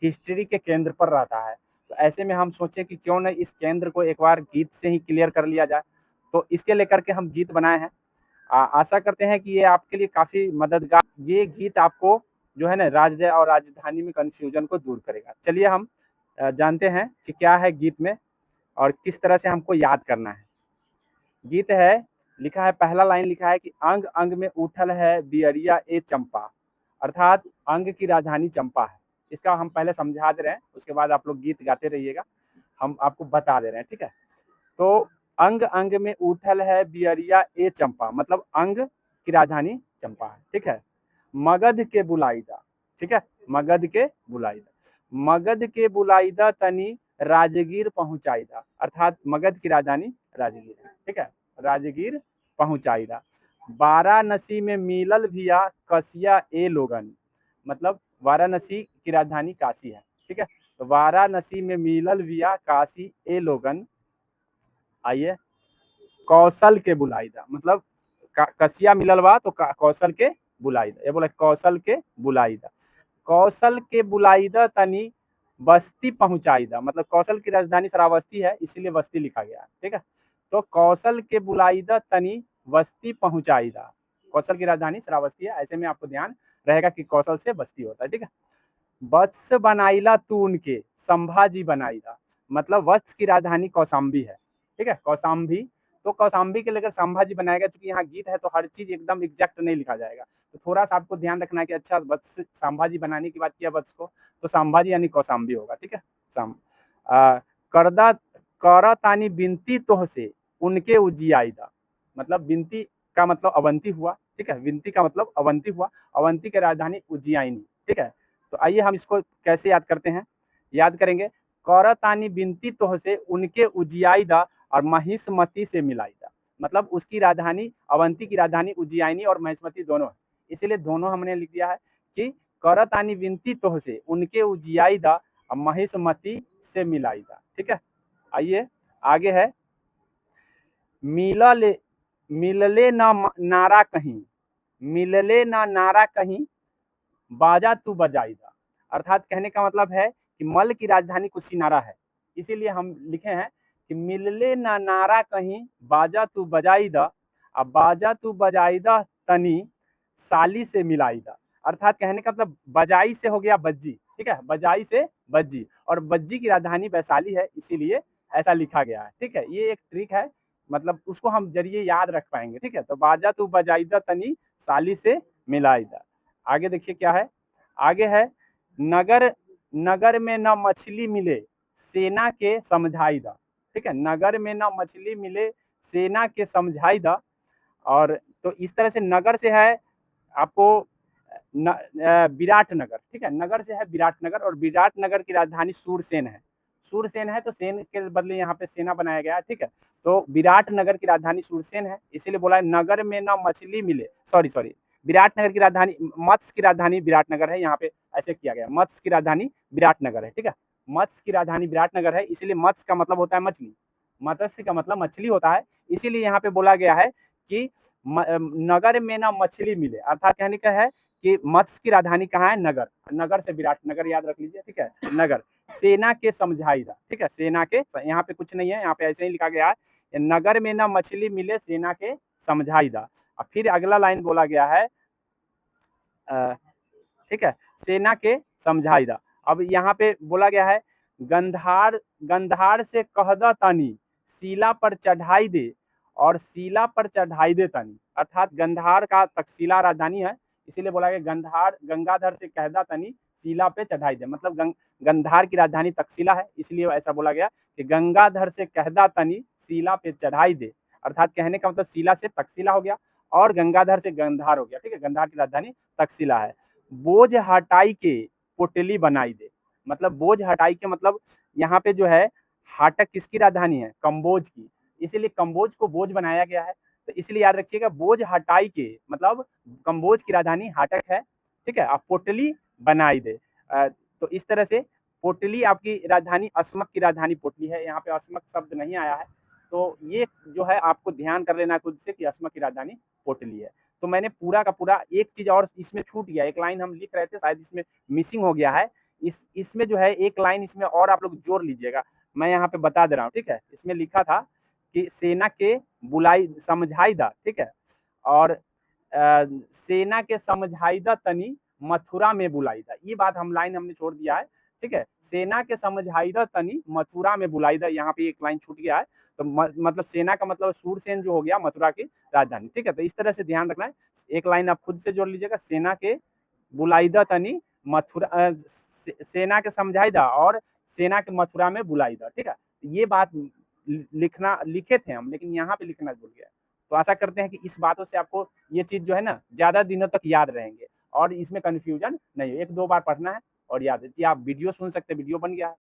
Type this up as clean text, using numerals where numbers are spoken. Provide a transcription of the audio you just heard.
History के केंद्र पर रहता है। तो ऐसे में हम सोचे कि क्यों न इस केंद्र को एक बार गीत से ही क्लियर कर लिया जाए, तो इसके लेकर के हम गीत बनाए हैं। आशा करते हैं कि ये आपके लिए काफी मददगार, ये गीत आपको जो है ना राज्य और राजधानी में कंफ्यूजन को दूर करेगा। चलिए हम जानते हैं कि क्या है गीत में और किस तरह से हमको याद करना है। गीत है, लिखा है, पहला लाइन लिखा है कि अंग अंग में उठल है बियरिया ए चंपा, अर्थात अंग की राजधानी चंपा है। इसका हम पहले समझा दे रहे हैं, उसके बाद आप लोग गीत गाते रहिएगा, हम आपको बता दे रहे हैं, ठीक है। तो अंग अंग में उठल है बियरिया ए चंपा, मतलब अंग की राजधानी चंपा है, ठीक है। मगध के बुलाईदा, ठीक है, मगध के बुलाईदा, मगध के बुलाईदा तनी राजगीर पहुंचाईदा, अर्थात मगध की राजधानी राजगीर है, ठीक है, राजगीर पहुंचाईदा। वाराणसी में मिलल भिया कसिया ए लोगन, मतलब वाराणसी की राजधानी काशी है, ठीक है। तो वाराणसी में मिलल भिया काशी ए लोगन, आइए, कौशल के बुलाईदा, मतलब कसिया मिलल बा तो कौशल के बुलाईदा, ये बोला कौशल के बुलाईदा। कौशल के बुलाईदा तनी बस्ती पहुंचाईदा, मतलब कौशल की राजधानी श्रावस्ती है, इसीलिए बस्ती लिखा गया है, ठीक है। तो कौशल के बुलाईदा तनी बस्ती पहुंचाईदा, कौशल की राजधानी श्रावस्ती है, ऐसे में आपको ध्यान रहेगा कि कौशल से बस्ती होता है, ठीक है। वत्स बनाईला तून के संभाजी बनाईला, मतलब वत्स की राजधानी कौशाम्बी है, ठीक है, कौशाम्बी। तो कौशाम्बी के लेकर संभाजी बनाएगा, क्योंकि यहाँ गीत है तो हर चीज एकदम एग्जैक्ट नहीं लिखा जाएगा, तो थोड़ा सा आपको ध्यान रखना है कि अच्छा वत्स संभाजी बनाने की बात किया वत्स को, तो संभाजी यानी कौशाम्बी होगा, ठीक है। करदा करतानी बिनती तोह से उनके उजियाईदा, मतलब बिनती का मतलब अवंती हुआ, ठीक है, विनती का मतलब अवंती हुआ, अवंती की राजधानी उज्जैनी, ठीक है। तो आइए हम इसको कैसे याद करते हैं, याद करेंगे, करतानी बिनती तोह से उनके उजियाईदा और महिष्मती से मिलाईदा, मतलब उसकी राजधानी अवंती की राजधानी उज्जैनी और महिष्मती दोनों है, इसीलिए दोनों हमने लिख दिया है कि करतानी बिनती तोह से उनके उजियाईदा और महिष्मती से मिलाईदा, ठीक है। आइए आगे है, मिलले मिलले ना नारा कहीं, मिलले ना नारा कहीं बाजा तू बजाईदा, अर्थात कहने का मतलब है कि मल की राजधानी कुशीनारा है, इसीलिए हम लिखे हैं कि मिलले ना नारा कहीं बाजा तू बजाईदा, अब बाजा तू बजाईदा तनी साली से मिलाईदा, अर्थात कहने का मतलब बजाई से हो गया बज्जी, ठीक है, बजाई से बज्जी, और बज्जी की राजधानी वैशाली है, इसीलिए ऐसा लिखा गया है, ठीक है। ये एक ट्रिक है, मतलब उसको हम जरिए याद रख पाएंगे, ठीक है। तो बाजा तू बजाईदा तनी साली से मिलाईदा। आगे देखिए क्या है, आगे है, नगर नगर में न मछली मिले सेना के समझाईदा, ठीक है, नगर में न मछली मिले सेना के समझाईदा। और तो इस तरह से नगर से है आपको विराटनगर, ठीक है, नगर से है विराटनगर, और विराटनगर की राजधानी सूरसेन है, सूरसेन है, तो सेन के बदले यहाँ पे सेना बनाया गया है, ठीक है। तो विराटनगर की राजधानी सूरसेन है, इसीलिए बोला है नगर में ना मछली मिले, सॉरी विराटनगर की राजधानी, मत्स्य की राजधानी विराटनगर है, यहाँ पे ऐसे किया गया, मत्स्य की राजधानी विराटनगर है, ठीक है, मत्स्य की राजधानी विराटनगर है, इसीलिए मत्स्य का मतलब होता है मछली, मत्स्य का मतलब मछली होता है, इसीलिए यहाँ पे बोला गया है कि नगर में ना मछली मिले, अर्थात कहने का है कि मत्स्य की राजधानी कहाँ है, नगर, नगर से विराटनगर याद रख लीजिए, ठीक है, नगर, सेना के समझाईदा, ठीक है, सेना के, यहाँ पे कुछ नहीं है, यहाँ पे ऐसे ही लिखा गया है, नगर में ना मछली मिले सेना के समझाईदा। और फिर अगला लाइन बोला गया है, ठीक है, सेना के समझाईदा। अब यहाँ पे बोला गया है, गंधार गंधार से कहदा तनी सीला पर चढ़ाई दे, और सीला पर चढ़ाई दे तनी, अर्थात गंधार का तक्षशिला राजधानी है, इसीलिए बोला गया गंधार गंगाधर से कहदा तनी सीला पे चढ़ाई दे, मतलब गंधार की राजधानी तक्षशिला है, इसलिए ऐसा बोला गया कि गंगाधर से कहदा तनी सीला पे चढ़ाई दे, अर्थात कहने का मतलब सीला से तक्षशिला हो गया और गंगाधर से गंधार हो गया, ठीक है, गंधार की राजधानी तक्षशिला है। बोझ हटाई के पोटली बनाई दे, मतलब बोझ हटाई के मतलब यहाँ पे जो है हाटक किसकी राजधानी है, कंबोज की, इसीलिए कंबोज को बोझ बनाया गया है, तो इसलिए याद रखिएगा बोझ हटाई के मतलब कंबोज की राजधानी हाटक है, ठीक है, आप पोटली बनाई दे। तो इस तरह से पोटली आपकी राजधानी, अस्मक की राजधानी पोटली है, यहाँ पे अस्मक शब्द नहीं आया है, तो ये जो है आपको ध्यान कर लेना खुद से कि अस्मक की राजधानी पोटली है। तो मैंने पूरा का पूरा, एक चीज और इसमें छूट गया, एक लाइन हम लिख रहे थे शायद इसमें मिसिंग हो गया है, इसमें जो है एक लाइन इसमें और आप लोग जोड़ लीजिएगा, मैं यहाँ पे बता दे रहा हूँ, ठीक है। इसमें लिखा था कि सेना के बुलाई समझाइदा, ठीक है, और सेना के समझाइदा तनी मथुरा में बुलाईदा, ये बात हम लाइन हमने छोड़ दिया है, ठीक है। सेना के समझाइदा तनी मथुरा में बुलाईदा, यहाँ पे एक लाइन छूट गया है। तो मतलब सेना का मतलब सूरसेन जो हो गया मथुरा की राजधानी, ठीक है। तो इस तरह से ध्यान रखना है, एक लाइन आप खुद से जोड़ लीजिएगा, सेना के बुलाईदा तनी मथुरा सेना के समझाईदा और सेना के मथुरा में बुलाईदा, ठीक है। ये बात लिखना लिखे थे हम, लेकिन यहाँ पे लिखना भूल गया। तो आशा करते हैं कि इस बातों से आपको ये चीज जो है ना ज्यादा दिनों तक याद रहेंगे और इसमें कंफ्यूजन नहीं, एक दो बार पढ़ना है और याद है। जी आप वीडियो सुन सकते हैं, वीडियो बन गया है।